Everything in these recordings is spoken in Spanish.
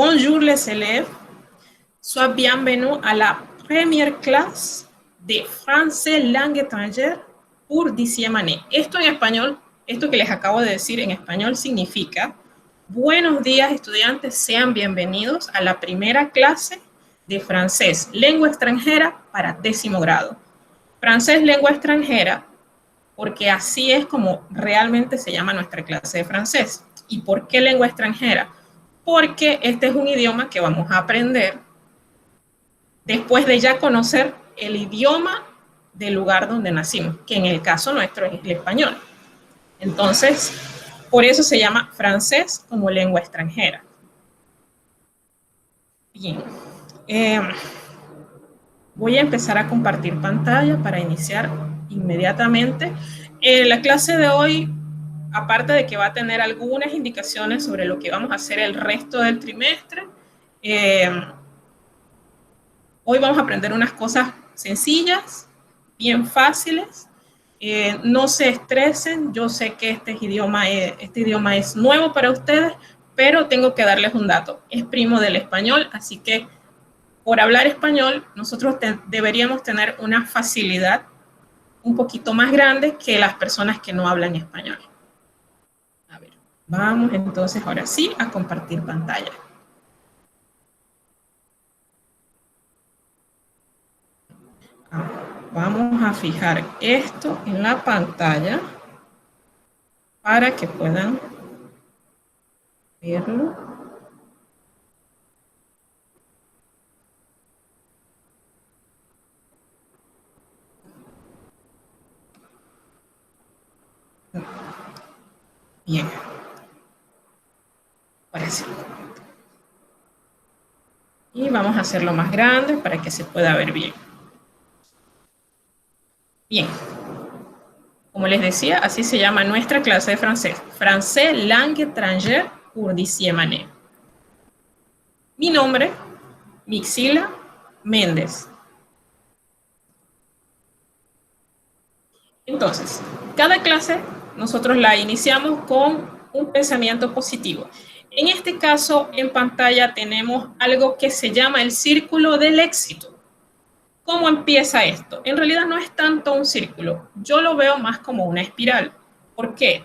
Bonjour les élèves, sois bienvenue à la première clase de français langue étrangère pour 10e année. Esto en español, esto que les acabo de decir en español significa: buenos días estudiantes, sean bienvenidos a la primera clase de francés, lengua extranjera para 10º grado. Francés, lengua extranjera, porque así es como realmente se llama nuestra clase de francés. ¿Y por qué lengua extranjera? Porque este es un idioma que vamos a aprender después de ya conocer el idioma del lugar donde nacimos, que en el caso nuestro es el español. Entonces, por eso se llama francés como lengua extranjera. Bien, voy a empezar a compartir pantalla para iniciar inmediatamente. La clase de hoy, aparte de que va a tener algunas indicaciones sobre lo que vamos a hacer el resto del trimestre, hoy vamos a aprender unas cosas sencillas, bien fáciles. No se estresen, yo sé que este idioma es nuevo para ustedes, pero tengo que darles un dato. Es primo del español, así que por hablar español, nosotros deberíamos tener una facilidad un poquito más grande que las personas que no hablan español. A ver, vamos entonces ahora sí a compartir pantalla. Vamos a fijar esto en la pantalla para que puedan verlo. Bien. Ahora sí. Y vamos a hacerlo más grande para que se pueda ver bien. Bien. Como les decía, así se llama nuestra clase de francés. Français langue étrangère pour 10e année. Mi nombre, Mixila Méndez. Entonces, cada clase nosotros la iniciamos con un pensamiento positivo. En este caso, en pantalla tenemos algo que se llama el círculo del éxito. ¿Cómo empieza esto? En realidad no es tanto un círculo. Yo lo veo más como una espiral. ¿Por qué?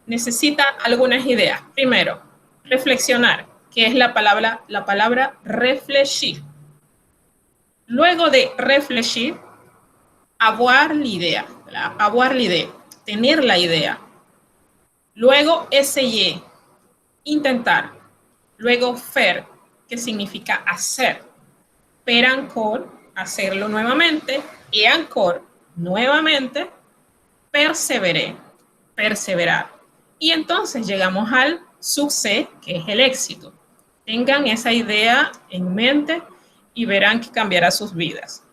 Necesita algunas ideas. Primero, reflexionar, que es la palabra réfléchir. Luego de réfléchir, avoir l'idée, tener la idea. Luego essayer, intentar. Luego faire, que significa hacer. Faire encore, hacerlo nuevamente. Y encore, nuevamente. Perseverer, perseverar. Y entonces llegamos al succès, que es el éxito. Tengan esa idea en mente y verán que cambiará sus vidas.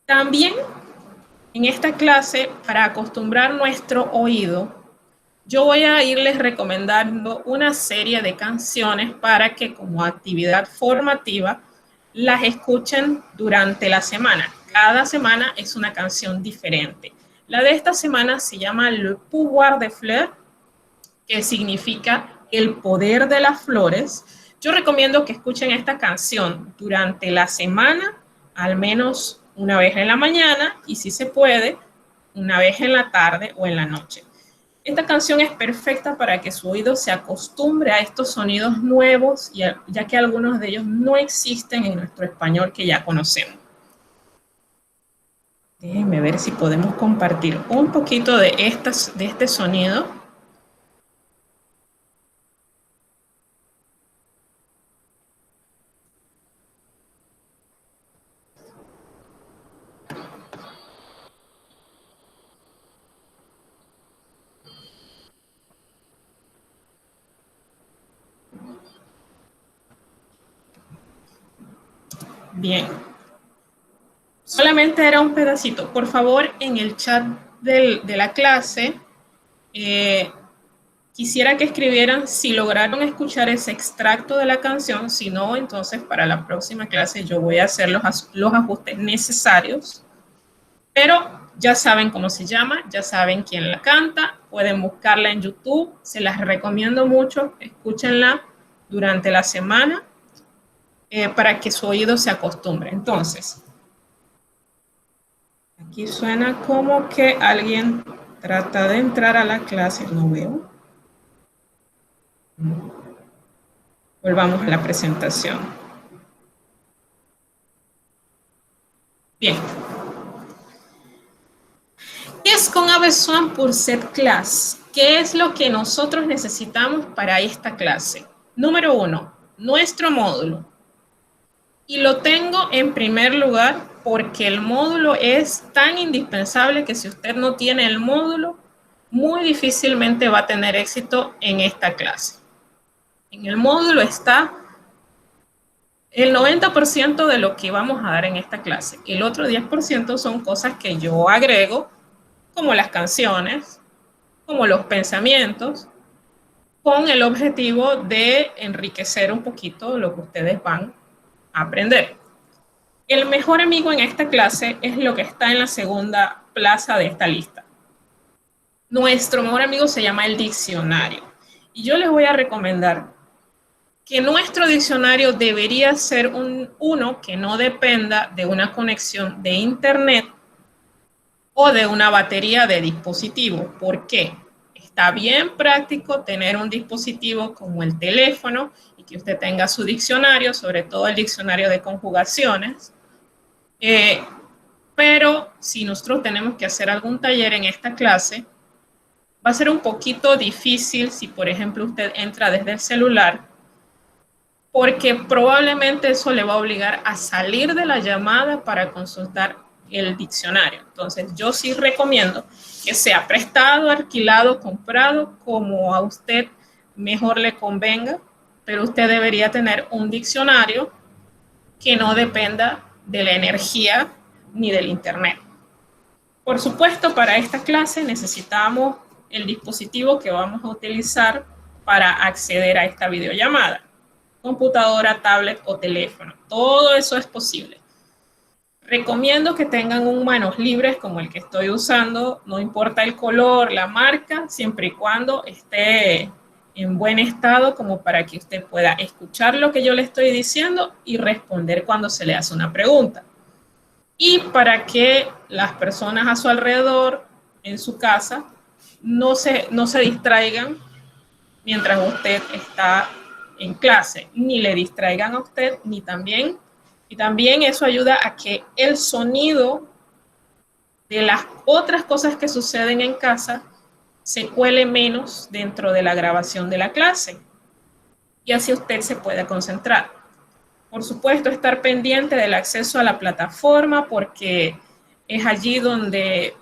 También en esta clase, para acostumbrar nuestro oído, yo voy a irles recomendando una serie de canciones para que como actividad formativa las escuchen durante la semana. Cada semana es una canción diferente. La de esta semana se llama Le pouvoir des fleurs, que significa el poder de las flores. Yo recomiendo que escuchen esta canción durante la semana, al menos una vez en la mañana y, si se puede, una vez en la tarde o en la noche. Esta canción es perfecta para que su oído se acostumbre a estos sonidos nuevos, ya que algunos de ellos no existen en nuestro español que ya conocemos. Déjenme ver si podemos compartir un poquito de este sonido. Bien. Solamente era un pedacito. Por favor, en el chat de la clase, quisiera que escribieran si lograron escuchar ese extracto de la canción. Si no, entonces para la próxima clase yo voy a hacer los ajustes necesarios. Pero ya saben cómo se llama, ya saben quién la canta pueden buscarla en YouTube, se las recomiendo mucho, escúchenla durante la semana para que su oído se acostumbre. Entonces, aquí suena como que alguien trata de entrar a la clase, no veo. Volvamos a la presentación. Bien. ¿Qué es con avez besoin pour cette classe? ¿Qué es lo que nosotros necesitamos para esta clase? Número 1, nuestro módulo. Y lo tengo en primer lugar porque el módulo es tan indispensable que si usted no tiene el módulo, muy difícilmente va a tener éxito en esta clase. En el módulo está el 90% de lo que vamos a dar en esta clase. El otro 10% son cosas que yo agrego, como las canciones, como los pensamientos, con el objetivo de enriquecer un poquito lo que ustedes van a aprender. El mejor amigo en esta clase es lo que está en la segunda plaza de esta lista. Nuestro mejor amigo se llama el diccionario. Y yo les voy a recomendar que nuestro diccionario debería ser uno que no dependa de una conexión de internet o de una batería de dispositivo. ¿Por qué? Está bien práctico tener un dispositivo como el teléfono y que usted tenga su diccionario, sobre todo el diccionario de conjugaciones. Pero si nosotros tenemos que hacer algún taller en esta clase, va a ser un poquito difícil si, por ejemplo, usted entra desde el celular, porque probablemente eso le va a obligar a salir de la llamada para consultar el diccionario. Entonces, yo sí recomiendo que sea prestado, alquilado, comprado, como a usted mejor le convenga, pero usted debería tener un diccionario que no dependa de la energía ni del internet. Por supuesto, para esta clase necesitamos el dispositivo que vamos a utilizar para acceder a esta videollamada. Computadora, tablet o teléfono. Todo eso es posible. Recomiendo que tengan un manos libres como el que estoy usando, no importa el color, la marca, siempre y cuando esté en buen estado como para que usted pueda escuchar lo que yo le estoy diciendo y responder cuando se le hace una pregunta. Y para que las personas a su alrededor, en su casa, no se distraigan mientras usted está en clase, ni le distraigan a usted, y también eso ayuda a que el sonido de las otras cosas que suceden en casa se cuele menos dentro de la grabación de la clase y así usted se puede concentrar. Por supuesto, estar pendiente del acceso a la plataforma porque es allí donde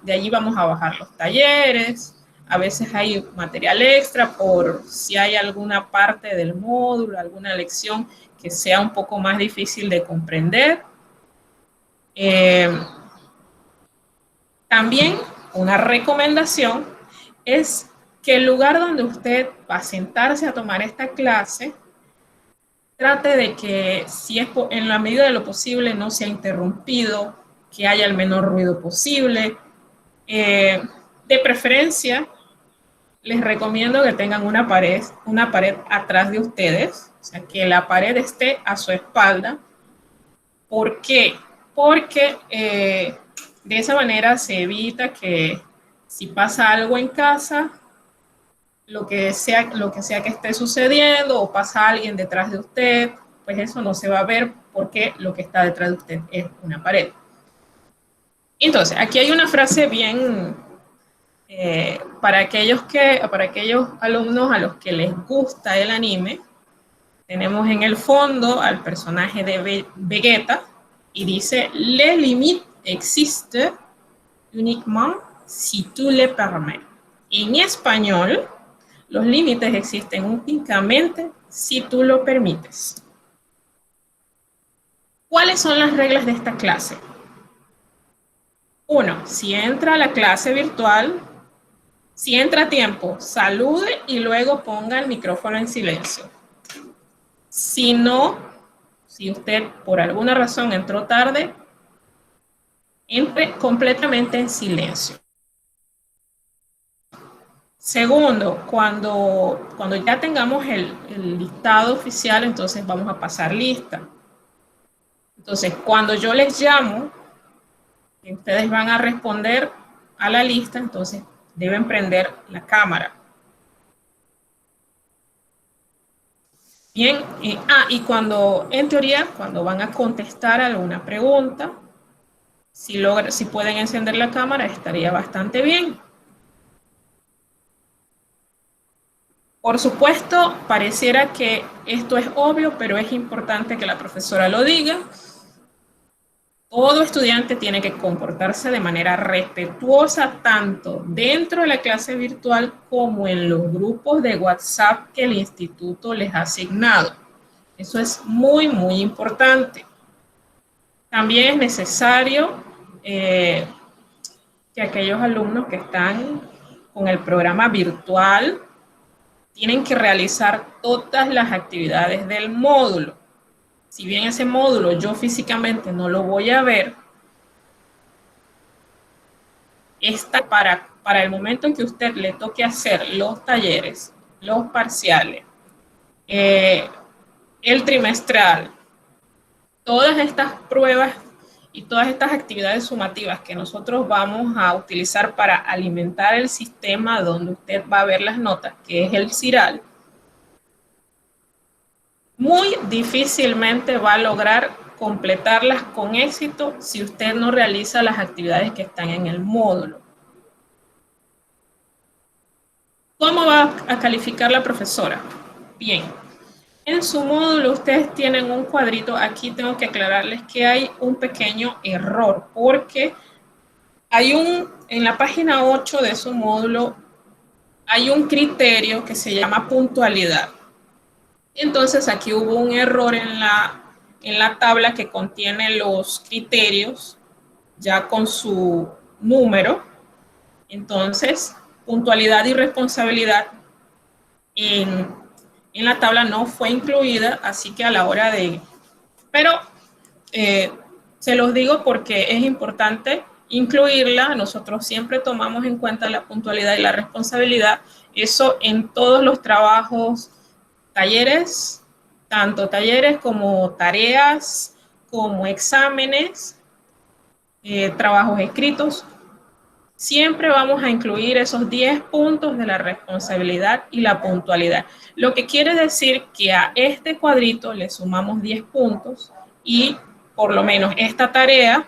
de allí vamos a bajar los talleres. A veces hay material extra por si hay alguna parte del módulo, alguna lección que sea un poco más difícil de comprender. También una recomendación es que el lugar donde usted va a sentarse a tomar esta clase, trate de que, si es en la medida de lo posible, no sea interrumpido, que haya el menor ruido posible. De preferencia, les recomiendo que tengan una pared atrás de ustedes, o sea, que la pared esté a su espalda. ¿Por qué? Porque de esa manera se evita que si pasa algo en casa, lo que sea que esté sucediendo o pasa alguien detrás de usted, pues eso no se va a ver porque lo que está detrás de usted es una pared. Entonces, aquí hay una frase bien para aquellos alumnos a los que les gusta el anime. Tenemos en el fondo al personaje de Vegeta y dice: les limites existent uniquement si tu le permets. En español, los límites existen únicamente si tú lo permites. ¿Cuáles son las reglas de esta clase? 1. Si entra a la clase virtual, si entra a tiempo, salude y luego ponga el micrófono en silencio. Si no, si usted por alguna razón entró tarde, entre completamente en silencio. Segundo, cuando ya tengamos el listado oficial, entonces vamos a pasar lista. Entonces, cuando yo les llamo, y ustedes van a responder a la lista, entonces deben prender la cámara. Bien, y en teoría, cuando van a contestar alguna pregunta, si pueden encender la cámara, estaría bastante bien. Por supuesto, pareciera que esto es obvio, pero es importante que la profesora lo diga. Todo estudiante tiene que comportarse de manera respetuosa, tanto dentro de la clase virtual como en los grupos de WhatsApp que el instituto les ha asignado. Eso es muy, muy importante. También es necesario que aquellos alumnos que están con el programa virtual tienen que realizar todas las actividades del módulo. Si bien ese módulo yo físicamente no lo voy a ver, está para el momento en que usted le toque hacer los talleres, los parciales, el trimestral, todas estas pruebas y todas estas actividades sumativas que nosotros vamos a utilizar para alimentar el sistema donde usted va a ver las notas, que es el CIRAL, muy difícilmente va a lograr completarlas con éxito si usted no realiza las actividades que están en el módulo. ¿Cómo va a calificar la profesora? Bien, en su módulo ustedes tienen un cuadrito. Aquí tengo que aclararles que hay un pequeño error, porque en la página 8 de su módulo hay un criterio que se llama puntualidad. Entonces aquí hubo un error en la tabla que contiene los criterios ya con su número. Entonces, puntualidad y responsabilidad en la tabla no fue incluida, así que a la hora de... Pero se los digo porque es importante incluirla. Nosotros siempre tomamos en cuenta la puntualidad y la responsabilidad. Eso en todos los trabajos, talleres, tanto talleres como tareas, como exámenes, trabajos escritos. Siempre vamos a incluir esos 10 puntos de la responsabilidad y la puntualidad. Lo que quiere decir que a este cuadrito le sumamos 10 puntos y por lo menos esta tarea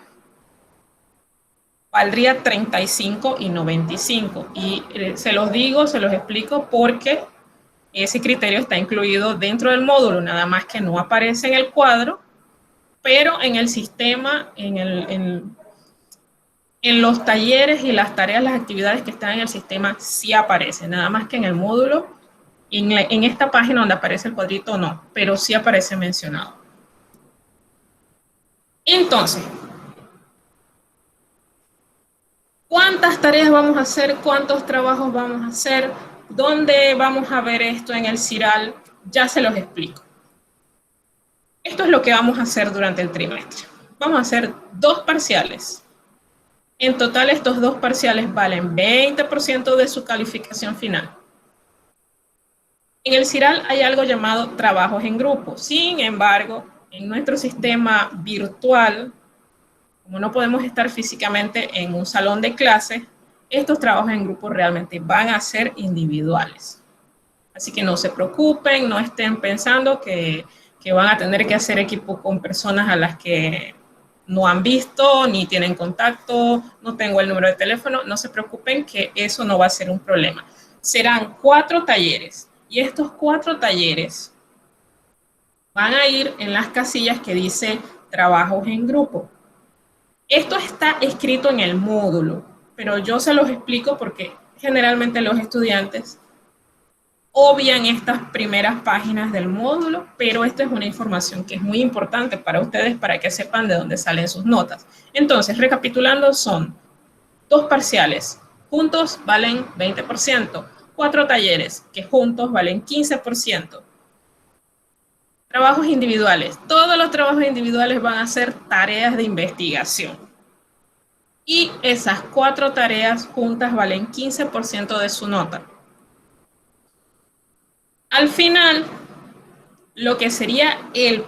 valdría 35 y no 25. Y se los digo, se los explico porque ese criterio está incluido dentro del módulo, nada más que no aparece en el cuadro, pero en el sistema, en los talleres y las tareas, las actividades que están en el sistema sí aparecen, nada más que en el módulo, en esta página donde aparece el cuadrito no, pero sí aparece mencionado. Entonces, ¿cuántas tareas vamos a hacer? ¿Cuántos trabajos vamos a hacer? ¿Dónde vamos a ver esto en el CIRAL? Ya se los explico. Esto es lo que vamos a hacer durante el trimestre. Vamos a hacer 2 parciales. En total, estos 2 parciales valen 20% de su calificación final. En el CIRAL hay algo llamado trabajos en grupo. Sin embargo, en nuestro sistema virtual, como no podemos estar físicamente en un salón de clase, estos trabajos en grupo realmente van a ser individuales. Así que no se preocupen, no estén pensando que van a tener que hacer equipo con personas a las que no han visto, ni tienen contacto, no tengo el número de teléfono. No se preocupen que eso no va a ser un problema. Serán 4 talleres y estos 4 talleres van a ir en las casillas que dice trabajos en grupo. Esto está escrito en el módulo, pero yo se los explico porque generalmente los estudiantes obvian estas primeras páginas del módulo, pero esta es una información que es muy importante para ustedes para que sepan de dónde salen sus notas. Entonces, recapitulando, son 2 parciales, juntos valen 20%, 4 talleres que juntos valen 15%. Trabajos individuales. Todos los trabajos individuales van a ser tareas de investigación. Y esas 4 tareas juntas valen 15% de su nota. Al final, lo que sería el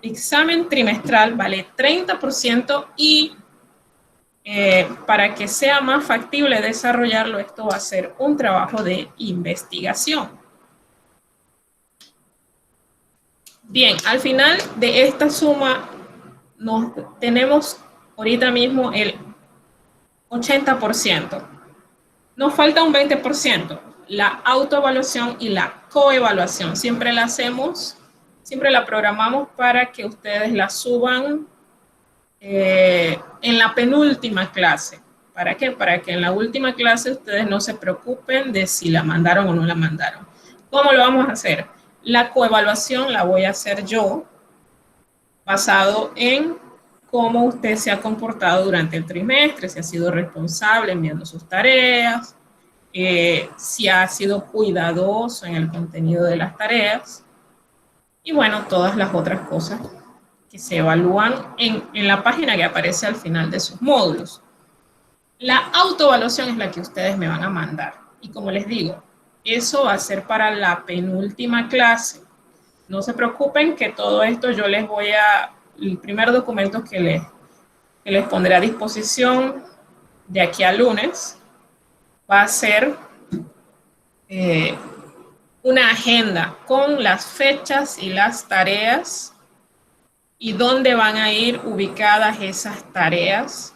examen trimestral vale 30% y para que sea más factible desarrollarlo, esto va a ser un trabajo de investigación. Bien, al final de esta suma tenemos ahorita mismo el 80%. Nos falta un 20%, la autoevaluación y la coevaluación. Siempre la hacemos, siempre la programamos para que ustedes la suban en la penúltima clase. ¿Para qué? Para que en la última clase ustedes no se preocupen de si la mandaron o no la mandaron. ¿Cómo lo vamos a hacer? La coevaluación la voy a hacer yo, basado en cómo usted se ha comportado durante el trimestre, si ha sido responsable enviando sus tareas, si ha sido cuidadoso en el contenido de las tareas, y bueno, todas las otras cosas que se evalúan en la página que aparece al final de sus módulos. La autoevaluación es la que ustedes me van a mandar. Y como les digo, eso va a ser para la penúltima clase. No se preocupen que todo esto yo les voy a... El primer documento que les pondré a disposición de aquí al lunes va a ser una agenda con las fechas y las tareas y dónde van a ir ubicadas esas tareas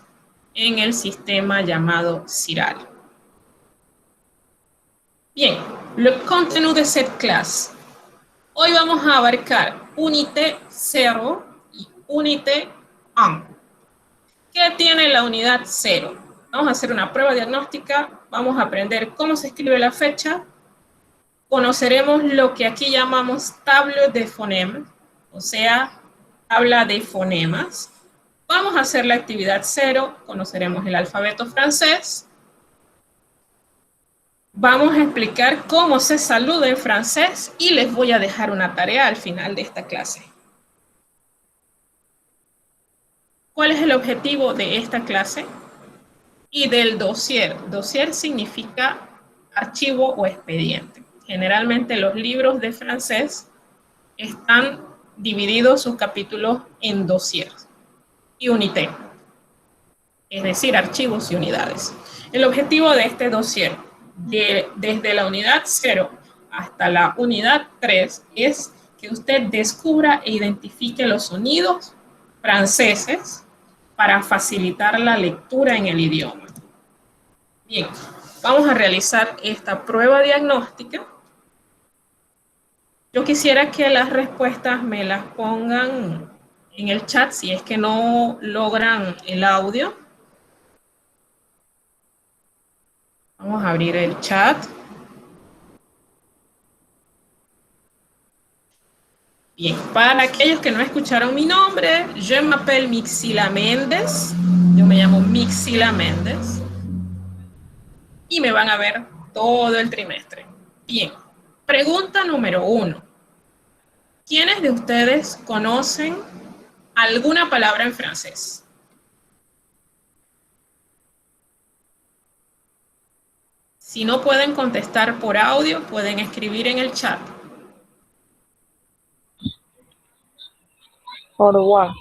en el sistema llamado CIRAL. Bien, le contenu de cette clase. Hoy vamos a abarcar Unité 0 y Unité 1. ¿Qué tiene la unidad 0? Vamos a hacer una prueba diagnóstica, vamos a aprender cómo se escribe la fecha, conoceremos lo que aquí llamamos tableau de phonèmes, o sea, tabla de fonemas. Vamos a hacer la actividad 0, conoceremos el alfabeto francés. Vamos a explicar cómo se saluda en francés y les voy a dejar una tarea al final de esta clase. ¿Cuál es el objetivo de esta clase? Y del dossier. Dossier significa archivo o expediente. Generalmente los libros de francés están divididos sus capítulos en dossiers y unité, es decir, archivos y unidades. El objetivo de este dossier, desde la unidad 0 hasta la unidad 3, es que usted descubra e identifique los sonidos franceses para facilitar la lectura en el idioma. Bien, vamos a realizar esta prueba diagnóstica. Yo quisiera que las respuestas me las pongan en el chat si es que no logran el audio. Vamos a abrir el chat. Bien, para aquellos que no escucharon mi nombre, je m'appelle Mixila Méndez. Yo me llamo Mixila Méndez. Y me van a ver todo el trimestre. Bien, pregunta número 1. ¿Quiénes de ustedes conocen alguna palabra en francés? Si no pueden contestar por audio, pueden escribir en el chat. Au revoir.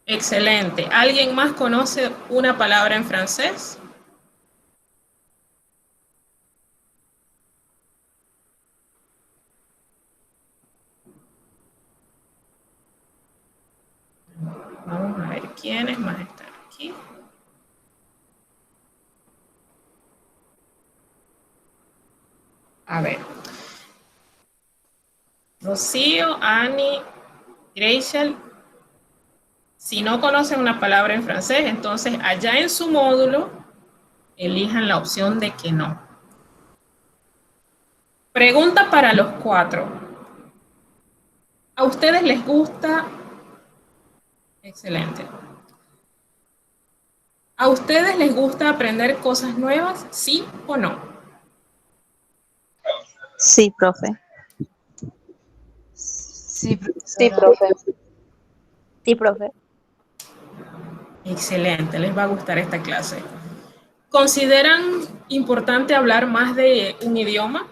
Excelente. ¿Alguien más conoce una palabra en francés? Vamos a ver quiénes más están aquí. A ver. Rocío, Annie, Rachel. Si no conocen una palabra en francés, entonces allá en su módulo, elijan la opción de que no. Pregunta para los 4. ¿A ustedes les gusta? Excelente. ¿A ustedes les gusta aprender cosas nuevas? ¿Sí o no? Sí, profe. Sí, Sí, profe. Sí, profe. Excelente, les va a gustar esta clase. ¿Consideran importante hablar más de un idioma?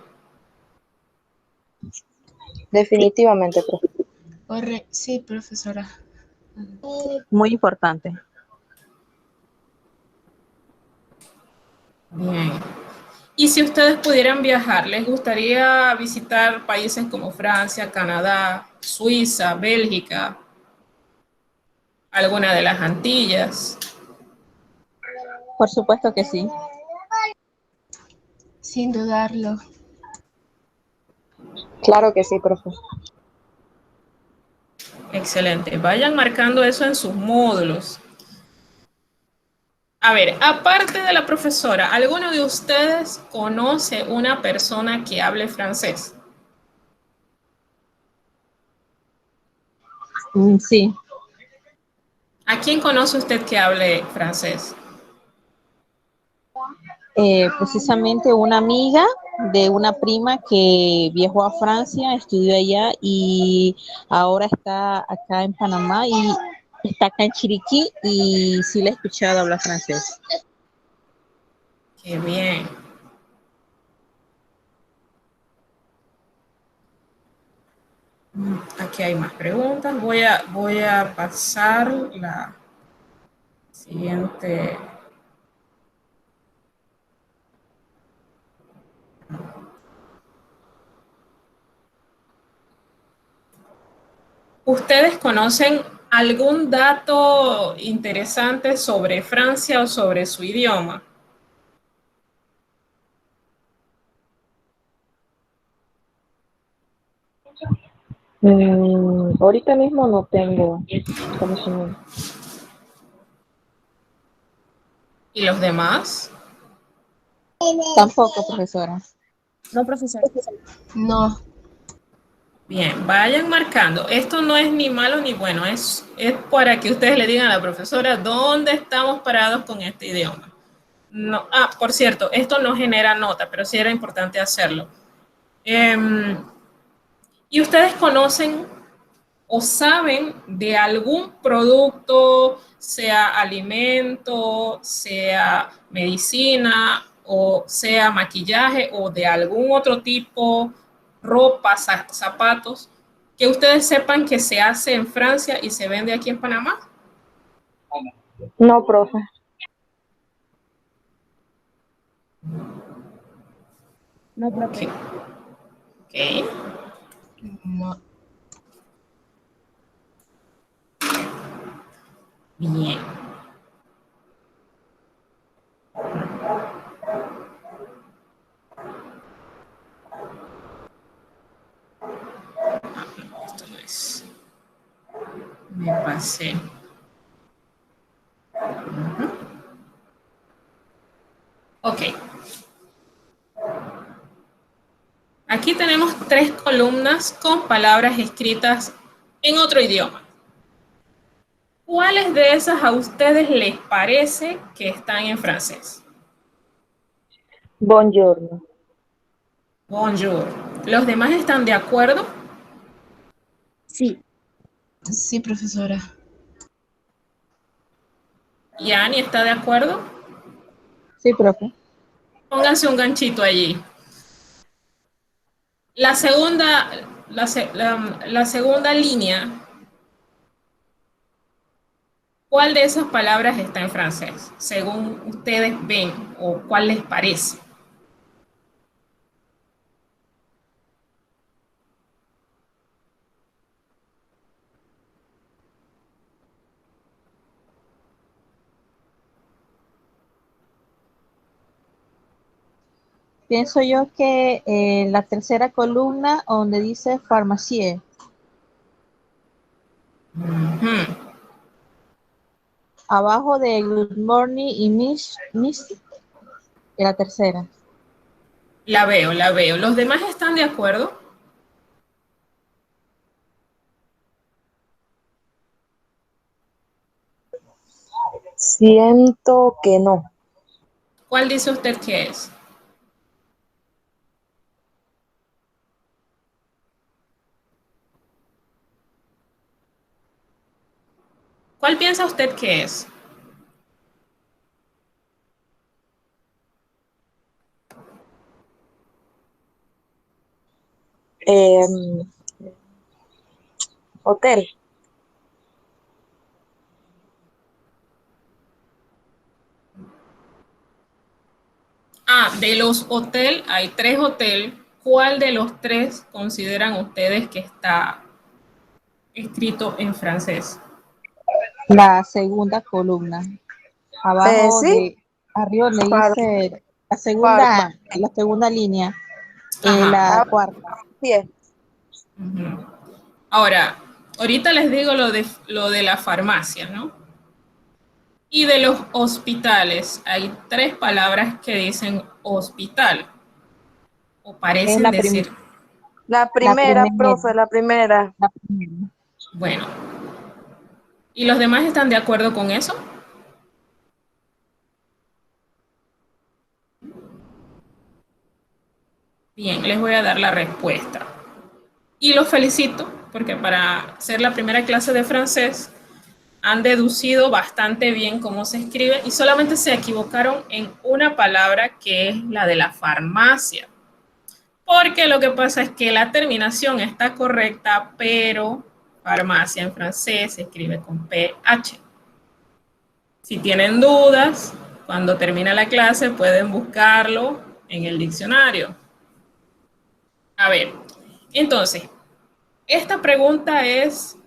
Definitivamente, profe. Sí, profesora. Muy importante. Bien. Y si ustedes pudieran viajar, ¿les gustaría visitar países como Francia, Canadá, Suiza, Bélgica, alguna de las Antillas? Por supuesto que sí. Sin dudarlo. Claro que sí, profe. Excelente. Vayan marcando eso en sus módulos. A ver, aparte de la profesora, ¿alguno de ustedes conoce una persona que hable francés? Sí. ¿A quién conoce usted que hable francés? Precisamente una amiga de una prima que viajó a Francia, estudió allá y ahora está acá en Panamá y está acá en Chiriquí y sí la he escuchado hablar francés. Qué bien. Aquí hay más preguntas. Voy a pasar la siguiente. ¿Ustedes conocen algún dato interesante sobre Francia o sobre su idioma? Ahorita mismo no tengo conocimiento. ¿Y los demás? Tampoco, profesora. No, profesor. No. Bien, vayan marcando. Esto no es ni malo ni bueno, es para que ustedes le digan a la profesora dónde estamos parados con este idioma. No, por cierto, esto no genera nota, pero sí era importante hacerlo. ¿Y ustedes conocen o saben de algún producto, sea alimento, sea medicina o sea maquillaje o de algún otro tipo, ropa, zapatos, que ustedes sepan que se hace en Francia y se vende aquí en Panamá? No, profe. No, Ok. profe. Ok. No. Bien. Esto no es. Me pasé. Ok. Aquí tenemos 3 columnas con palabras escritas en otro idioma. ¿Cuáles de esas a ustedes les parece que están en francés? Buongiorno. Bonjour. ¿Los demás están de acuerdo? Sí. Sí, profesora. ¿Yani está de acuerdo? Sí, profe. Pónganse un ganchito allí. La segunda, la segunda línea, ¿cuál de esas palabras está en francés? Según ustedes ven o cuál les parece. Pienso yo que la tercera columna donde dice pharmacie, abajo de good morning y miss, la tercera. La veo, la veo. ¿Los demás están de acuerdo? Siento que no. ¿Cuál dice usted que es? ¿Cuál piensa usted que es? Eh, Hotel. De los hoteles, hay 3 hoteles. ¿Cuál de los 3 consideran ustedes que está escrito en francés? La segunda columna. Abajo Sí, de, arriba le par, dice par, la segunda línea, Ajá. la cuarta. sí, Ujú. Ahora, ahorita les digo lo de la farmacia, ¿no? Y de los hospitales, hay 3 palabras que dicen hospital, o Es parecen decir, la la primera, primera, profe, la primera. la primera. bueno, ¿y los demás están de acuerdo con eso? Bien, les voy a dar la respuesta. Y los felicito, porque para ser la primera clase de francés han deducido bastante bien cómo se escribe y solamente se equivocaron en una palabra que es la de la farmacia. Porque lo que pasa es que la terminación está correcta, pero farmacia en francés se escribe con PH. Si tienen dudas, cuando termina la clase pueden buscarlo en el diccionario. A ver, entonces, esta pregunta es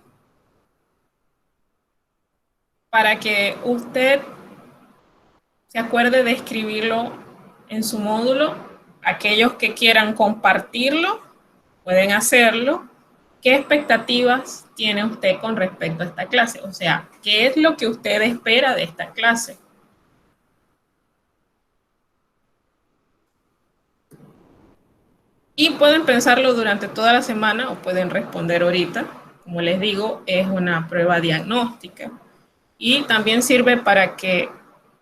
para que usted se acuerde de escribirlo en su módulo. Aquellos que quieran compartirlo pueden hacerlo. ¿Qué expectativas tiene usted con respecto a esta clase? O sea, ¿qué es lo que usted espera de esta clase? Y pueden pensarlo durante toda la semana o pueden responder ahorita. Como les digo, es una prueba diagnóstica. Y también sirve para que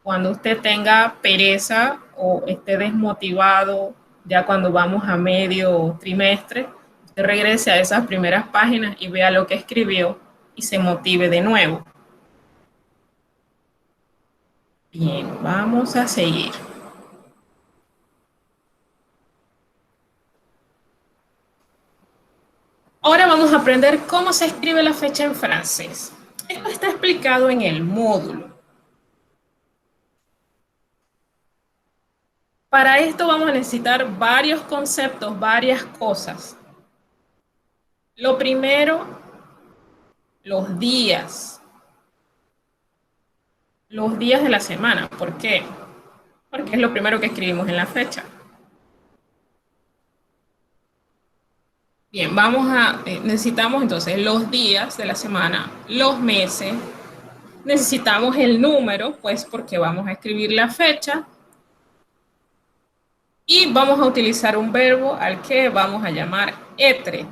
cuando usted tenga pereza o esté desmotivado, ya cuando vamos a medio trimestre, usted regrese a esas primeras páginas y vea lo que escribió y se motive de nuevo. Bien, vamos a seguir. Ahora vamos a aprender cómo se escribe la fecha en francés. Esto está explicado en el módulo. Para esto vamos a necesitar varios conceptos, varias cosas. Lo primero, los días. Los días de la semana. ¿Por qué? Porque es lo primero que escribimos en la fecha. Bien, necesitamos entonces los días de la semana, los meses, necesitamos el número, pues porque vamos a escribir la fecha, y vamos a utilizar un verbo al que vamos a llamar être,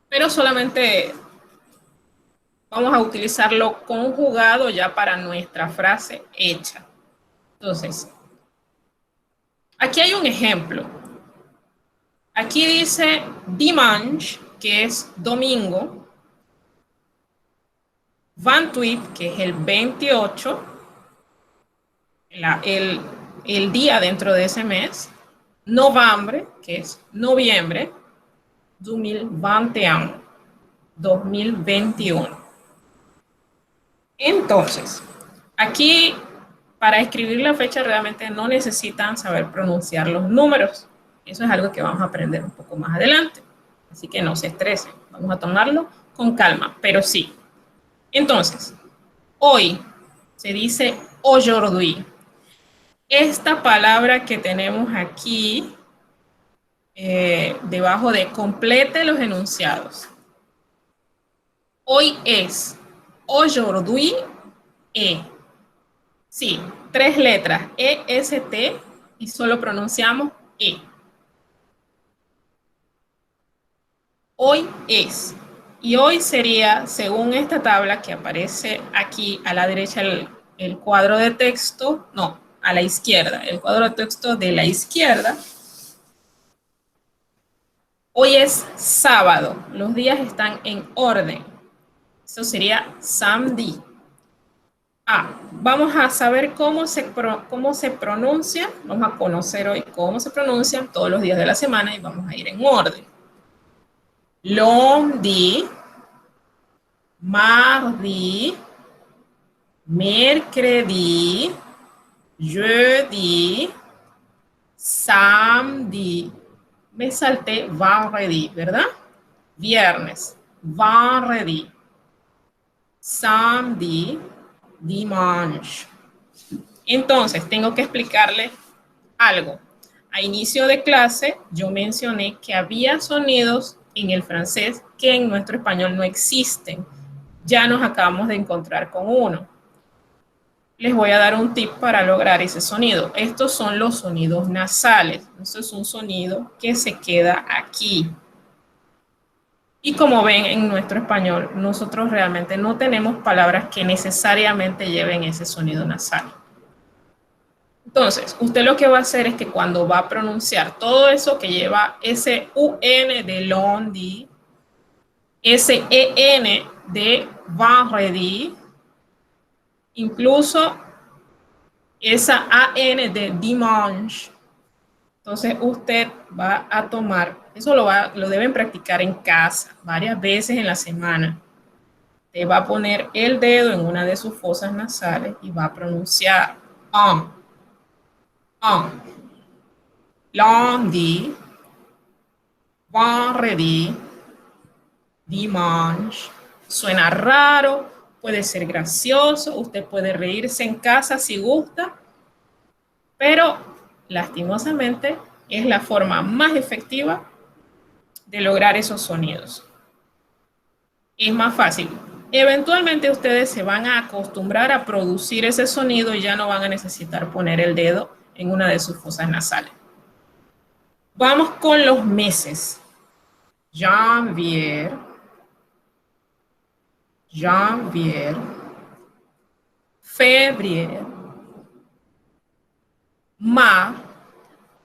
pero solamente vamos a utilizarlo conjugado ya para nuestra frase hecha. Entonces, aquí hay un ejemplo. Aquí dice dimanche, que es domingo, 28, que es el 28, el día dentro de ese mes, novembre, que es noviembre, 2021, 2021. Entonces, aquí para escribir la fecha realmente no necesitan saber pronunciar los números. Eso es algo que vamos a aprender un poco más adelante. Así que no se estresen, vamos a tomarlo con calma, pero sí. Entonces, hoy se dice aujourd'hui. Esta palabra que tenemos aquí, debajo de complete los enunciados. Hoy es, aujourd'hui est. Sí, 3 letras, E-S-T, y solo pronunciamos E. Hoy es. Y hoy sería, según esta tabla que aparece aquí a la derecha, el cuadro de texto, no, a la izquierda, el cuadro de texto de la izquierda. Hoy es sábado, los días están en orden. Eso sería samedi. Vamos a saber cómo se pronuncia, vamos a conocer hoy cómo se pronuncian todos los días de la semana y vamos a ir en orden. Lundi, mardi, mercredi, jeudi, samedi. Me salté vendredi, ¿verdad? Viernes, vendredi, samedi, dimanche. Entonces, tengo que explicarle algo. A inicio de clase, yo mencioné que había sonidos en el francés que en nuestro español no existen. Ya nos acabamos de encontrar con uno. Les voy a dar un tip para lograr ese sonido. Estos son los sonidos nasales. Esto es un sonido que se queda aquí. Y como ven en nuestro español, nosotros realmente no tenemos palabras que necesariamente lleven ese sonido nasal. Entonces, usted lo que va a hacer es que cuando va a pronunciar todo eso que lleva ese UN de lundi, ese EN de vendredi, incluso esa AN de dimanche. Entonces usted va a tomar, eso lo deben practicar en casa varias veces en la semana. Usted va a poner el dedo en una de sus fosas nasales y va a pronunciar lundi, vendredi, dimanche. Suena raro, puede ser gracioso, usted puede reírse en casa si gusta, pero lastimosamente es la forma más efectiva de lograr esos sonidos. Es más fácil. Eventualmente ustedes se van a acostumbrar a producir ese sonido y ya no van a necesitar poner el dedo en una de sus fosas nasales. Vamos con los meses. Janvier, février, mars.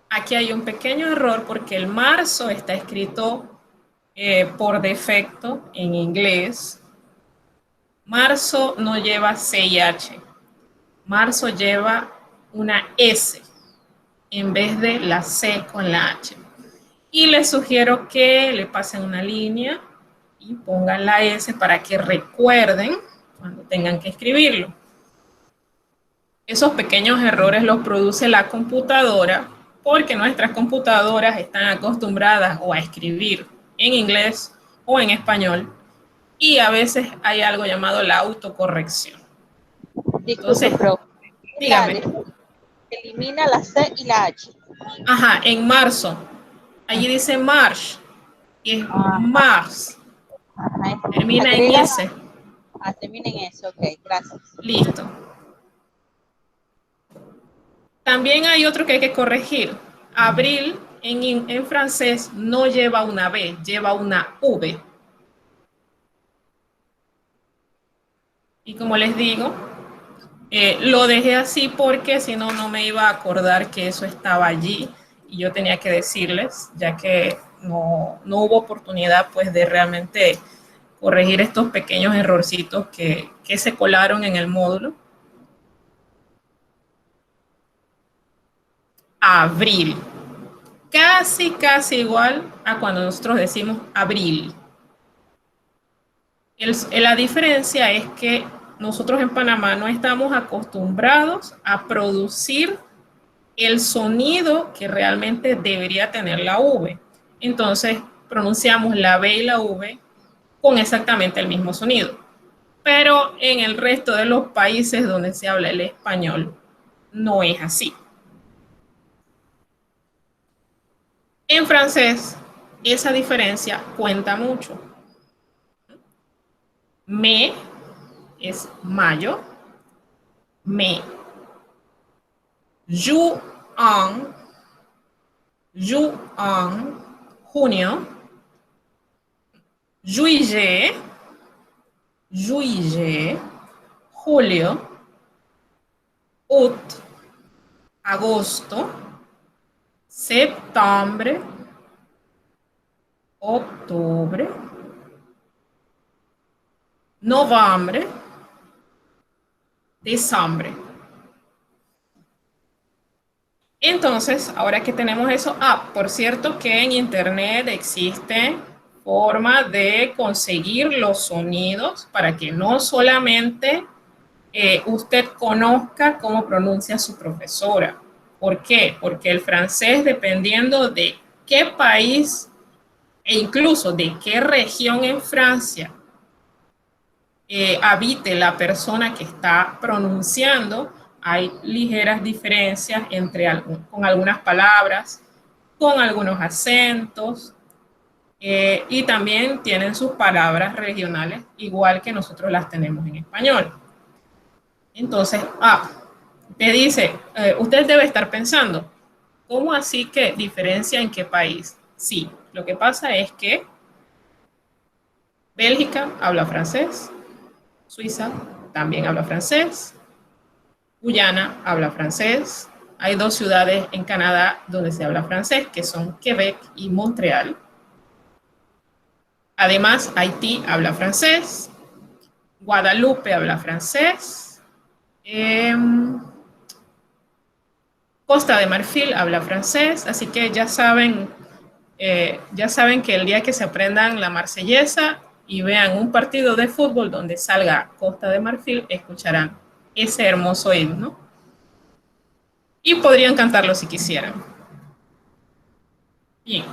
Aquí hay un pequeño error porque el marzo está escrito por defecto en inglés. Marzo no lleva CH. Marzo lleva una S en vez de la C con la H. Y les sugiero que le pasen una línea y pongan la S para que recuerden cuando tengan que escribirlo. Esos pequeños errores los produce la computadora porque nuestras computadoras están acostumbradas o a escribir en inglés o en español y a veces hay algo llamado la autocorrección. Disculpe, profe. Dígame. Elimina la C y la H. Ajá, en marzo. Allí dice march y es mars. Ajá, termina en S. Termina en S, ok, gracias. Listo. También hay otro que hay que corregir. Abril en francés no lleva una B, lleva una V. Y como les digo, lo dejé así porque si no, no me iba a acordar que eso estaba allí y yo tenía que decirles, ya que no hubo oportunidad pues de realmente corregir estos pequeños errorcitos que se colaron en el módulo. Abril. Casi igual a cuando nosotros decimos abril. La diferencia es que nosotros en Panamá no estamos acostumbrados a producir el sonido que realmente debería tener la V. Entonces, pronunciamos la B y la V con exactamente el mismo sonido. Pero en el resto de los países donde se habla el español, no es así. En francés, esa diferencia cuenta mucho. Me es mayo, mai. Juin, junio. Juillet, julio. Août, agosto. Septiembre, octubre, noviembre, diciembre. Entonces, ahora que tenemos eso, por cierto que en internet existe forma de conseguir los sonidos para que no solamente usted conozca cómo pronuncia su profesora. ¿Por qué? Porque el francés, dependiendo de qué país e incluso de qué región en Francia habite la persona que está pronunciando, hay ligeras diferencias con algunas palabras, con algunos acentos, y también tienen sus palabras regionales, igual que nosotros las tenemos en español. Entonces, te dice, usted debe estar pensando, ¿cómo así que diferencia en qué país? Sí, lo que pasa es que Bélgica habla francés, Suiza también habla francés, Guyana habla francés, hay 2 ciudades en Canadá donde se habla francés, que son Quebec y Montreal. Además, Haití habla francés, Guadalupe habla francés, Costa de Marfil habla francés, así que ya saben que el día que se aprendan la marsellesa y vean un partido de fútbol donde salga Costa de Marfil, escucharán ese hermoso himno. Y podrían cantarlo si quisieran. Bien.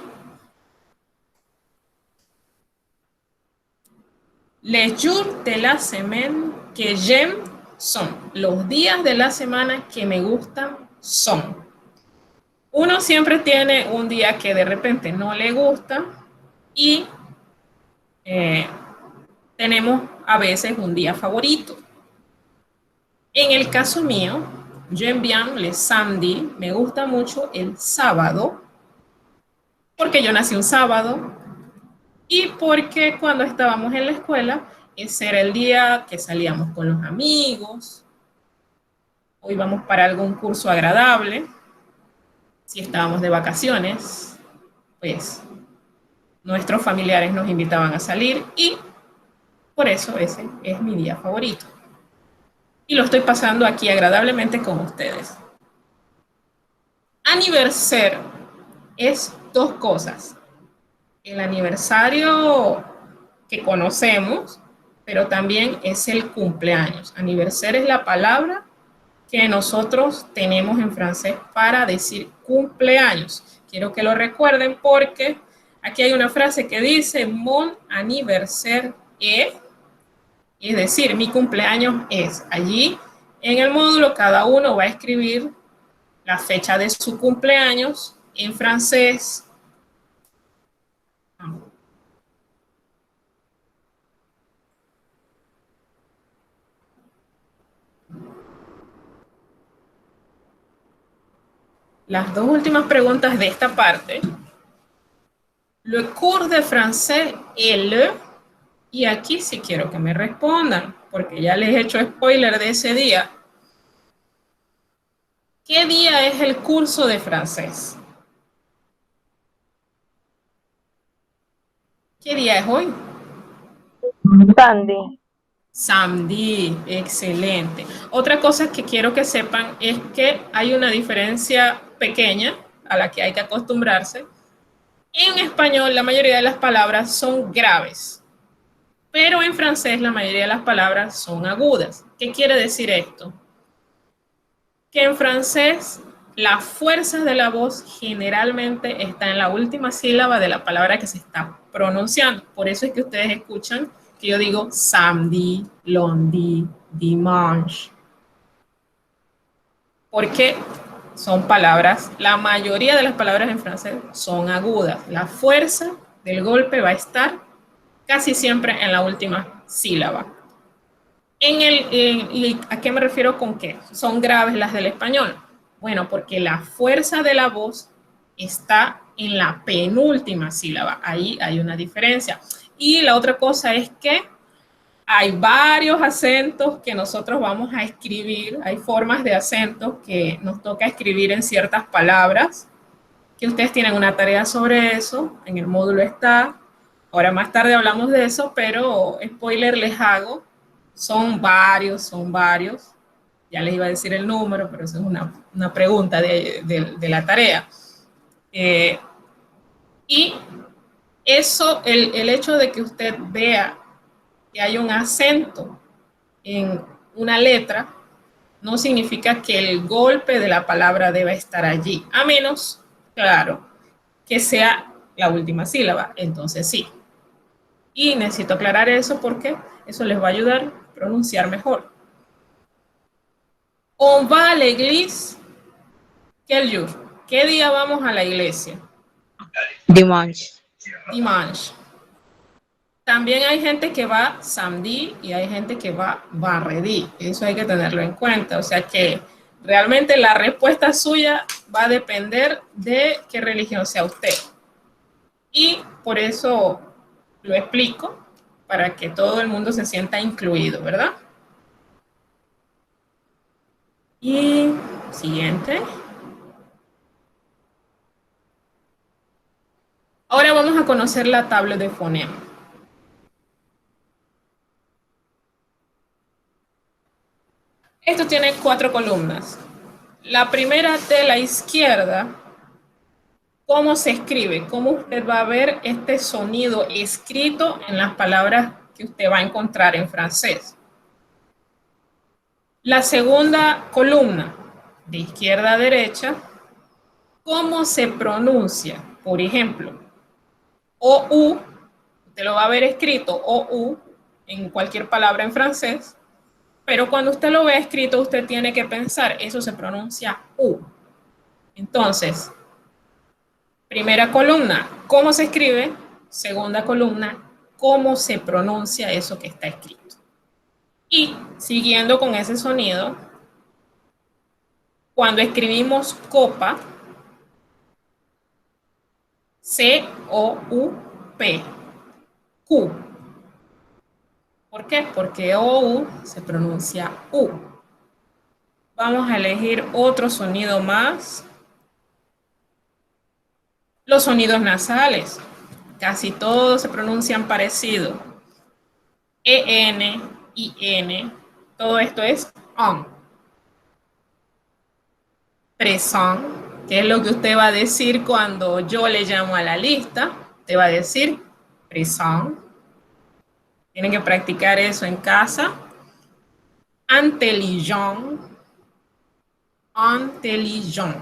Les jours de la semaine que j'aime son. Los días de la semana que me gustan son. Uno siempre tiene un día que de repente no le gusta y tenemos a veces un día favorito. En el caso mío, j'aime bien le samedi, me gusta mucho el sábado, porque yo nací un sábado y porque cuando estábamos en la escuela, ese era el día que salíamos con los amigos, o íbamos para algún curso agradable. Si estábamos de vacaciones, pues nuestros familiares nos invitaban a salir y por eso ese es mi día favorito. Y lo estoy pasando aquí agradablemente con ustedes. Aniversario es 2 cosas. El aniversario que conocemos, pero también es el cumpleaños. Aniversario es la palabra que nosotros tenemos en francés para decir cumpleaños. Quiero que lo recuerden porque aquí hay una frase que dice mon anniversaire es decir, mi cumpleaños es. Allí en el módulo cada uno va a escribir la fecha de su cumpleaños en francés. Las 2 últimas preguntas de esta parte. Le cours de français est le, y aquí sí quiero que me respondan, porque ya les he hecho spoiler de ese día. ¿Qué día es el curso de francés? ¿Qué día es hoy? Sandy. Samedi, excelente. Otra cosa que quiero que sepan es que hay una diferencia pequeña a la que hay que acostumbrarse. En español la mayoría de las palabras son graves, pero en francés la mayoría de las palabras son agudas. ¿Qué quiere decir esto? Que en francés la fuerza de la voz generalmente está en la última sílaba de la palabra que se está pronunciando. Por eso es que ustedes escuchan que yo digo samedi, lundi, dimanche. Porque son palabras, la mayoría de las palabras en francés son agudas. La fuerza del golpe va a estar casi siempre en la última sílaba. ¿Y a qué me refiero con qué? Son graves las del español. Bueno, porque la fuerza de la voz está en la penúltima sílaba. Ahí hay una diferencia. Y la otra cosa es que hay varios acentos que nosotros vamos a escribir. Hay formas de acentos que nos toca escribir en ciertas palabras, que ustedes tienen una tarea sobre eso. En el módulo está. Ahora más tarde hablamos de eso, pero spoiler les hago. Son varios. Ya les iba a decir el número, pero eso es una pregunta de la tarea. Y Eso, el hecho de que usted vea que hay un acento en una letra, no significa que el golpe de la palabra deba estar allí, a menos, claro, que sea la última sílaba, entonces sí. Y necesito aclarar eso porque eso les va a ayudar a pronunciar mejor. On va a la iglesia, quel jour. ¿Qué día vamos a la iglesia? Dimanche. Dimanche. También hay gente que va samedi y hay gente que va vendredi. Eso hay que tenerlo en cuenta. O sea que realmente la respuesta suya va a depender de qué religión sea usted. Y por eso lo explico, para que todo el mundo se sienta incluido, ¿verdad? Y siguiente. Ahora vamos a conocer la tabla de fonema. Esto tiene 4 columnas. La primera de la izquierda, ¿cómo se escribe? ¿Cómo usted va a ver este sonido escrito en las palabras que usted va a encontrar en francés? La segunda columna, de izquierda a derecha, ¿cómo se pronuncia? Por ejemplo, OU, usted lo va a ver escrito OU en cualquier palabra en francés, pero cuando usted lo ve escrito, usted tiene que pensar, eso se pronuncia U. Entonces, primera columna, ¿cómo se escribe? Segunda columna, ¿cómo se pronuncia eso que está escrito? Y siguiendo con ese sonido, cuando escribimos copa, C-O-U-P, Q. ¿Por qué? Porque OU se pronuncia U. Vamos a elegir otro sonido más. Los sonidos nasales, casi todos se pronuncian parecido. EN, IN, todo esto es ON. Présent, que es lo que usted va a decir cuando yo le llamo a la lista. Te va a decir présent. Tienen que practicar eso en casa. Intelligent. Intelligent.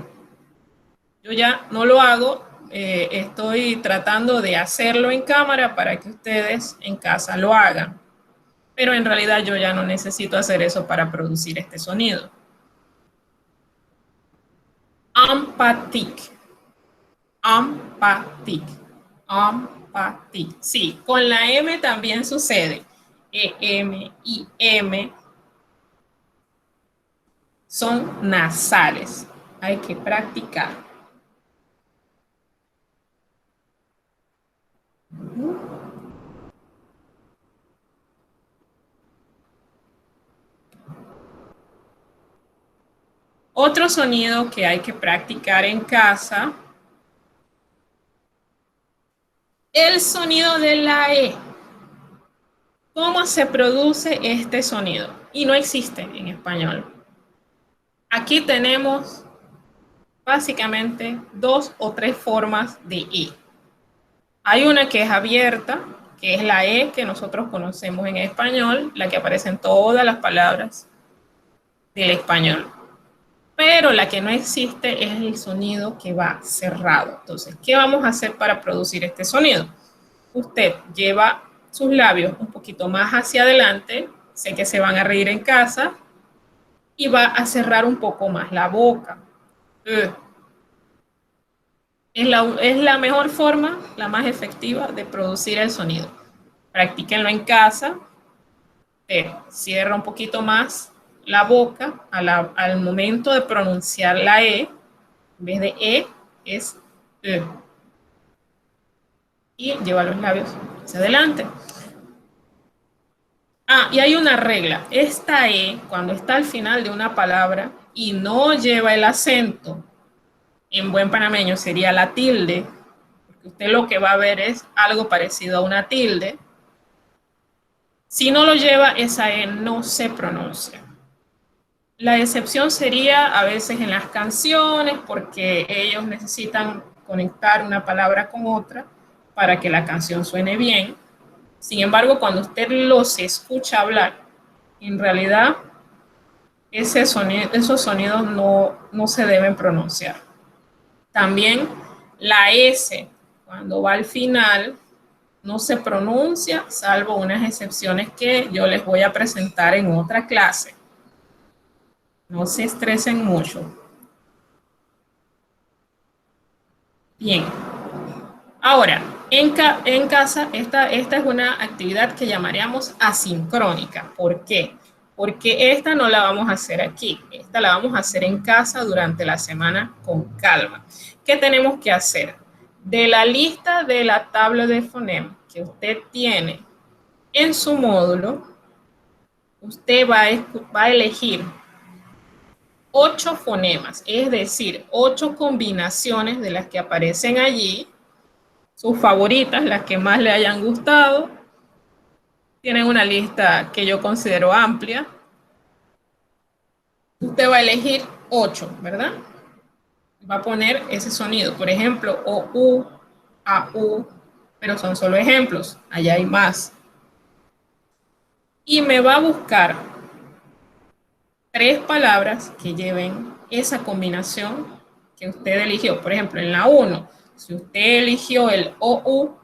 Yo ya no lo hago, estoy tratando de hacerlo en cámara para que ustedes en casa lo hagan. Pero en realidad yo ya no necesito hacer eso para producir este sonido. Empathique. Empathique. Empathique. Sí, con la M también sucede. EM y M son nasales. Hay que practicar. Otro sonido que hay que practicar en casa, el sonido de la E. ¿Cómo se produce este sonido? Y no existe en español. Aquí tenemos básicamente 2 o 3 formas de E. Hay una que es abierta, que es la E que nosotros conocemos en español, la que aparece en todas las palabras del español. Pero la que no existe es el sonido que va cerrado. Entonces, ¿qué vamos a hacer para producir este sonido? Usted lleva sus labios un poquito más hacia adelante, sé que se van a reír en casa, y va a cerrar un poco más la boca. Es la mejor forma, la más efectiva de producir el sonido. Practíquenlo en casa. Cierra un poquito más la boca al momento de pronunciar la E. En vez de E, es E. Y lleva los labios hacia adelante. Y hay una regla. Esta E, cuando está al final de una palabra y no lleva el acento, en buen panameño sería la tilde, porque usted lo que va a ver es algo parecido a una tilde. Si no lo lleva, esa E no se pronuncia. La excepción sería a veces en las canciones, porque ellos necesitan conectar una palabra con otra, para que la canción suene bien. Sin embargo, cuando usted los escucha hablar, en realidad esos sonidos no se deben pronunciar. También la S, cuando va al final, no se pronuncia, salvo unas excepciones que yo les voy a presentar en otra clase. No se estresen mucho. Bien. Ahora, en casa, esta es una actividad que llamaríamos asincrónica. ¿Por qué? Porque esta no la vamos a hacer aquí. Esta la vamos a hacer en casa durante la semana con calma. ¿Qué tenemos que hacer? De la lista de la tabla de fonemas que usted tiene en su módulo, usted va a elegir 8 fonemas, es decir, 8 combinaciones de las que aparecen allí, sus favoritas, las que más le hayan gustado. Tienen una lista que yo considero amplia. Usted va a elegir 8, ¿verdad? Va a poner ese sonido, por ejemplo, O, U, A, U, pero son solo ejemplos, allá hay más. Y me va a buscar 3 palabras que lleven esa combinación que usted eligió. Por ejemplo, en la 1, si usted eligió el OU,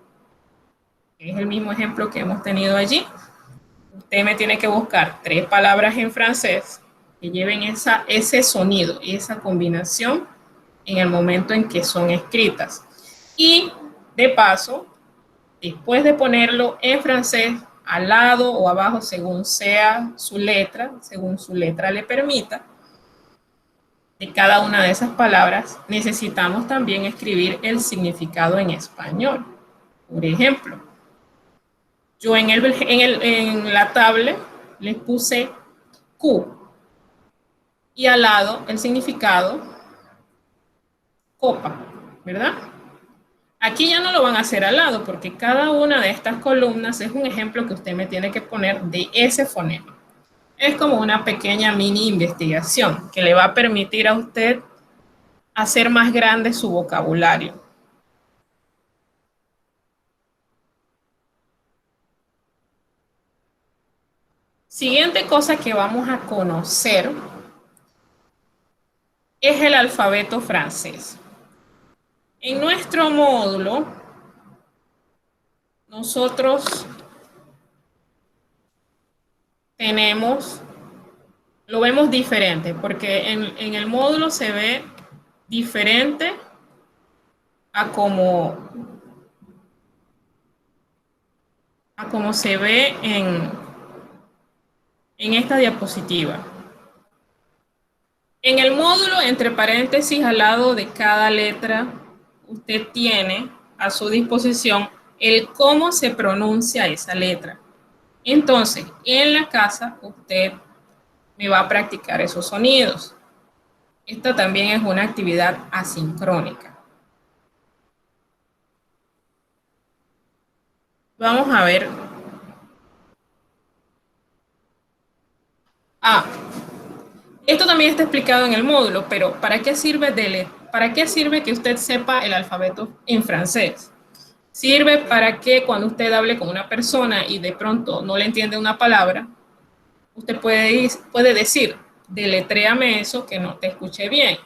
que es el mismo ejemplo que hemos tenido allí, usted me tiene que buscar 3 palabras en francés que lleven ese sonido, esa combinación en el momento en que son escritas. Y de paso, después de ponerlo en francés, al lado o abajo, según sea su letra, según su letra le permita, de cada una de esas palabras, necesitamos también escribir el significado en español. Por ejemplo, yo en la tabla les puse Q y al lado el significado copa, ¿verdad? Aquí ya no lo van a hacer al lado porque cada una de estas columnas es un ejemplo que usted me tiene que poner de ese fonema. Es como una pequeña mini investigación que le va a permitir a usted hacer más grande su vocabulario. Siguiente cosa que vamos a conocer es el alfabeto francés. En nuestro módulo, nosotros lo vemos diferente, porque en el módulo se ve diferente a como se ve en esta diapositiva. En el módulo, entre paréntesis, al lado de cada letra, usted tiene a su disposición el cómo se pronuncia esa letra. Entonces, en la casa, usted me va a practicar esos sonidos. Esta también es una actividad asincrónica. Vamos a ver. Esto también está explicado en el módulo, pero ¿para qué sirve que usted sepa el alfabeto en francés? Sirve para que cuando usted hable con una persona y de pronto no le entiende una palabra, usted puede decir, deletréame eso que no te escuché bien.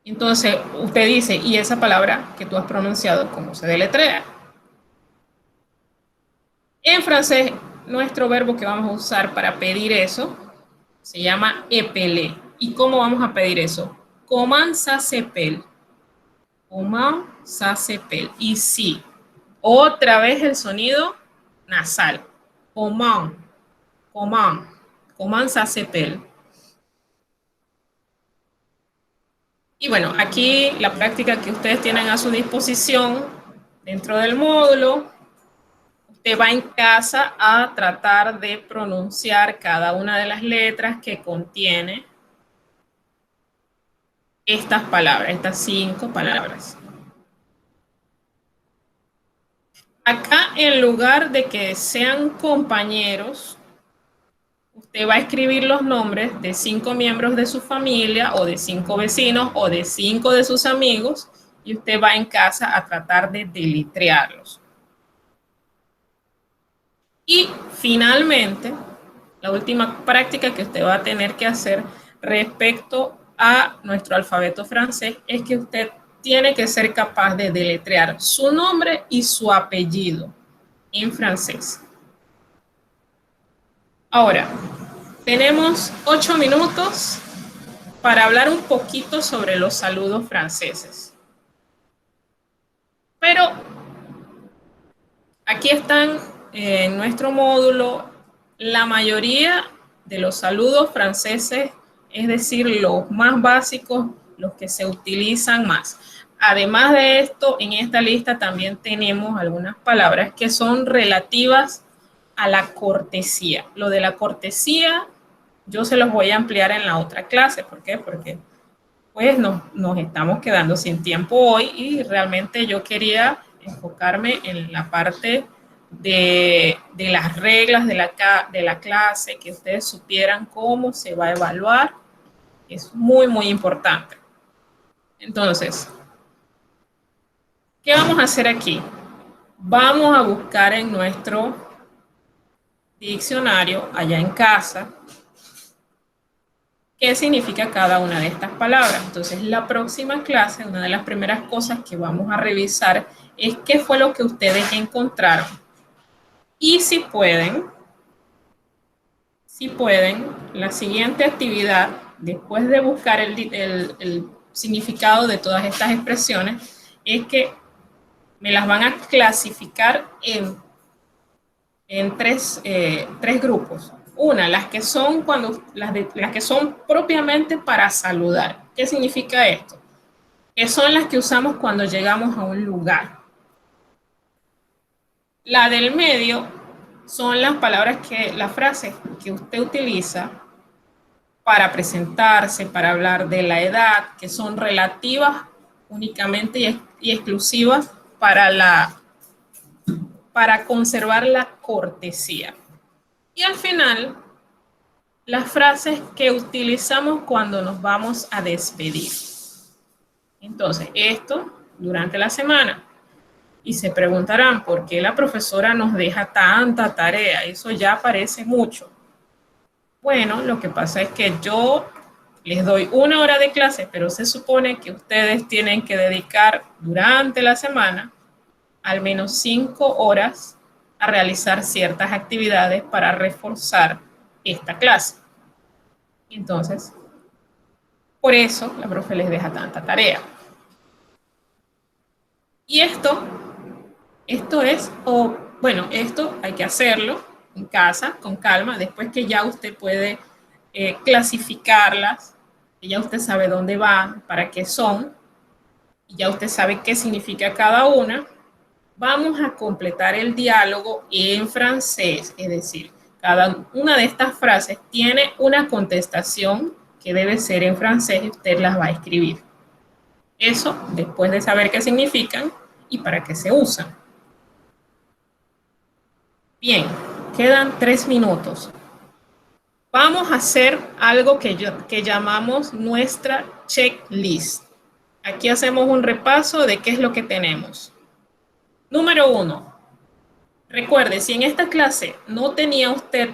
Entonces, usted dice, ¿y esa palabra que tú has pronunciado, cómo se deletrea? En francés, nuestro verbo que vamos a usar para pedir eso se llama épeler. ¿Y cómo vamos a pedir eso? Comment ça s'appelle? Comment ça s'appelle? Y sí, otra vez el sonido nasal. Comment ça s'appelle? Y bueno, aquí la práctica que ustedes tienen a su disposición dentro del módulo. Usted va en casa a tratar de pronunciar cada una de las letras que contiene estas palabras, estas 5 palabras. Acá, en lugar de que sean compañeros, usted va a escribir los nombres de 5 miembros de su familia, o de 5 vecinos, o de 5 de sus amigos, y usted va en casa a tratar de deletrearlos. Y finalmente, la última práctica que usted va a tener que hacer respecto a nuestro alfabeto francés es que usted tiene que ser capaz de deletrear su nombre y su apellido en francés. Ahora, tenemos 8 minutos para hablar un poquito sobre los saludos franceses. Pero aquí están en nuestro módulo la mayoría de los saludos franceses, es decir, los más básicos, los que se utilizan más. Además de esto, en esta lista también tenemos algunas palabras que son relativas a la cortesía. Lo de la cortesía yo se los voy a ampliar en la otra clase. ¿Por qué? Porque pues nos estamos quedando sin tiempo hoy y realmente yo quería enfocarme en la parte de las reglas de la clase, que ustedes supieran cómo se va a evaluar. Es muy, muy importante. Entonces, ¿qué vamos a hacer aquí? Vamos a buscar en nuestro diccionario, allá en casa, qué significa cada una de estas palabras. Entonces, la próxima clase, una de las primeras cosas que vamos a revisar es qué fue lo que ustedes encontraron. Y si pueden, la siguiente actividad, después de buscar el significado de todas estas expresiones, es que me las van a clasificar en tres grupos. Una, las que son las que son propiamente para saludar. ¿Qué significa esto? Que son las que usamos cuando llegamos a un lugar. La del medio son las las frases que usted utiliza para presentarse, para hablar de la edad, que son relativas únicamente y exclusivas para conservar la cortesía. Y al final, las frases que utilizamos cuando nos vamos a despedir. Entonces, esto durante la semana. Y se preguntarán, ¿por qué la profesora nos deja tanta tarea? Eso ya parece mucho. Bueno, lo que pasa es que yo les doy 1 hora de clase, pero se supone que ustedes tienen que dedicar durante la semana al menos 5 horas a realizar ciertas actividades para reforzar esta clase. Entonces, por eso la profe les deja tanta tarea. Y esto hay que hacerlo en casa, con calma, después que ya usted puede clasificarlas, que ya usted sabe dónde van, para qué son, y ya usted sabe qué significa cada una. Vamos a completar el diálogo en francés, es decir, cada una de estas frases tiene una contestación que debe ser en francés y usted las va a escribir. Eso después de saber qué significan y para qué se usan. Bien, quedan 3 minutos. Vamos a hacer algo que llamamos nuestra checklist. Aquí hacemos un repaso de qué es lo que tenemos. Número 1. Recuerde, si en esta clase no tenía usted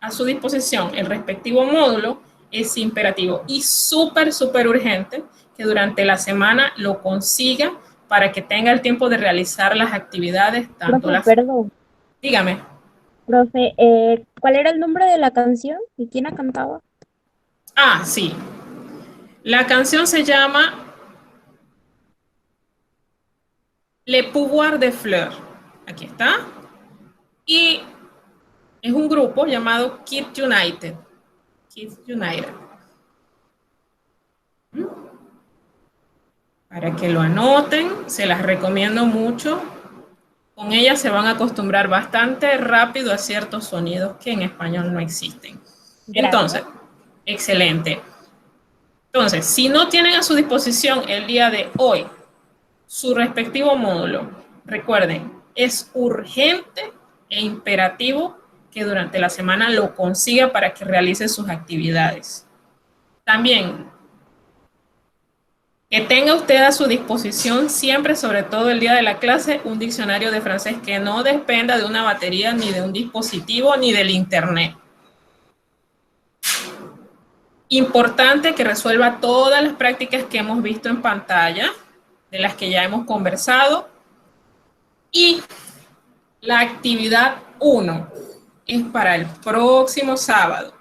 a su disposición el respectivo módulo, es imperativo y súper urgente que durante la semana lo consiga para que tenga el tiempo de realizar las actividades. Perdón. Dígame. Profe, ¿cuál era el nombre de la canción y quién la cantaba? Ah, sí. La canción se llama Le Pouvoir des Fleurs. Aquí está. Y es un grupo llamado Kids United. Kids United. Para que lo anoten, se las recomiendo mucho. Con ellas se van a acostumbrar bastante rápido a ciertos sonidos que en español no existen. Gracias. Entonces, excelente. Entonces, si no tienen a su disposición el día de hoy su respectivo módulo, recuerden, es urgente e imperativo que durante la semana lo consiga para que realice sus actividades. También, Que tenga usted a su disposición siempre, sobre todo el día de la clase, un diccionario de francés que no dependa de una batería, ni de un dispositivo, ni del internet. Importante que resuelva todas las prácticas que hemos visto en pantalla, de las que ya hemos conversado. Y la actividad 1 es para el próximo sábado.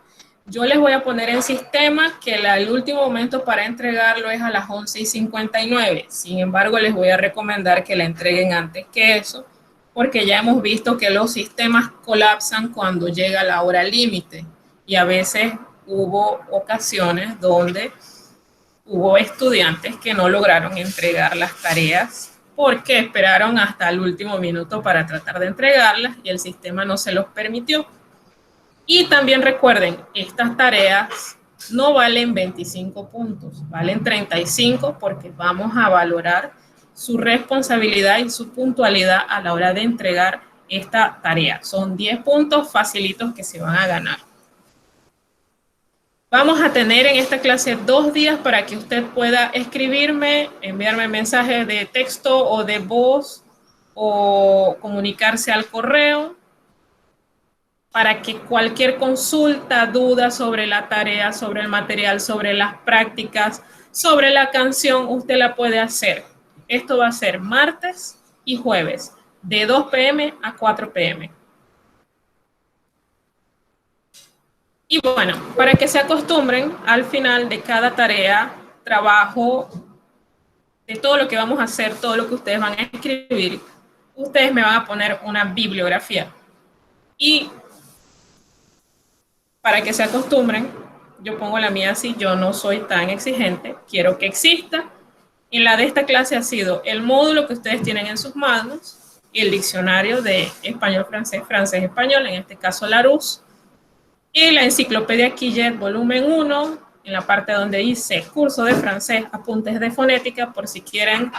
Yo les voy a poner en sistema que el último momento para entregarlo es a las 11:59. Sin embargo, les voy a recomendar que la entreguen antes que eso, porque ya hemos visto que los sistemas colapsan cuando llega la hora límite. Y a veces hubo ocasiones donde hubo estudiantes que no lograron entregar las tareas porque esperaron hasta el último minuto para tratar de entregarlas y el sistema no se los permitió. Y también recuerden, estas tareas no valen 25 puntos, valen 35 porque vamos a valorar su responsabilidad y su puntualidad a la hora de entregar esta tarea. Son 10 puntos facilitos que se van a ganar. Vamos a tener en esta clase 2 días para que usted pueda escribirme, enviarme mensajes de texto o de voz o comunicarse al correo para que cualquier consulta, duda sobre la tarea, sobre el material, sobre las prácticas, sobre la canción, usted la puede hacer. Esto va a ser martes y jueves, de 2 p.m. a 4 p.m. Y bueno, para que se acostumbren, al final de cada tarea, trabajo, de todo lo que vamos a hacer, todo lo que ustedes van a escribir, ustedes me van a poner una bibliografía. Y para que se acostumbren, yo pongo la mía así, yo no soy tan exigente, quiero que exista. Y la de esta clase ha sido el módulo que ustedes tienen en sus manos y el diccionario de español-francés, francés-español, en este caso Larousse, y la enciclopedia Quillet, volumen 1, en la parte donde dice curso de francés, apuntes de fonética, por si quieren,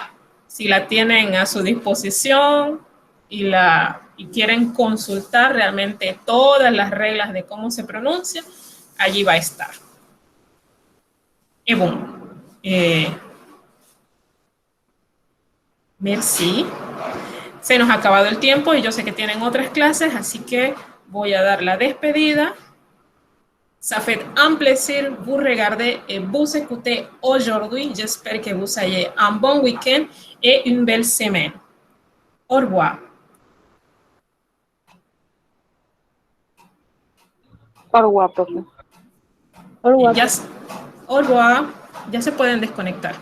si la tienen a su disposición y quieren consultar realmente todas las reglas de cómo se pronuncia, allí va a estar. Y bueno, merci. Se nos ha acabado el tiempo y yo sé que tienen otras clases, así que voy a dar la despedida. Ça fait un plaisir vous regarder et vous écouter aujourd'hui. J'espère que vous ayez un bon week-end et une belle semaine. Au revoir. Au revoir, profe. Au revoir. Au revoir. Ya se pueden desconectar.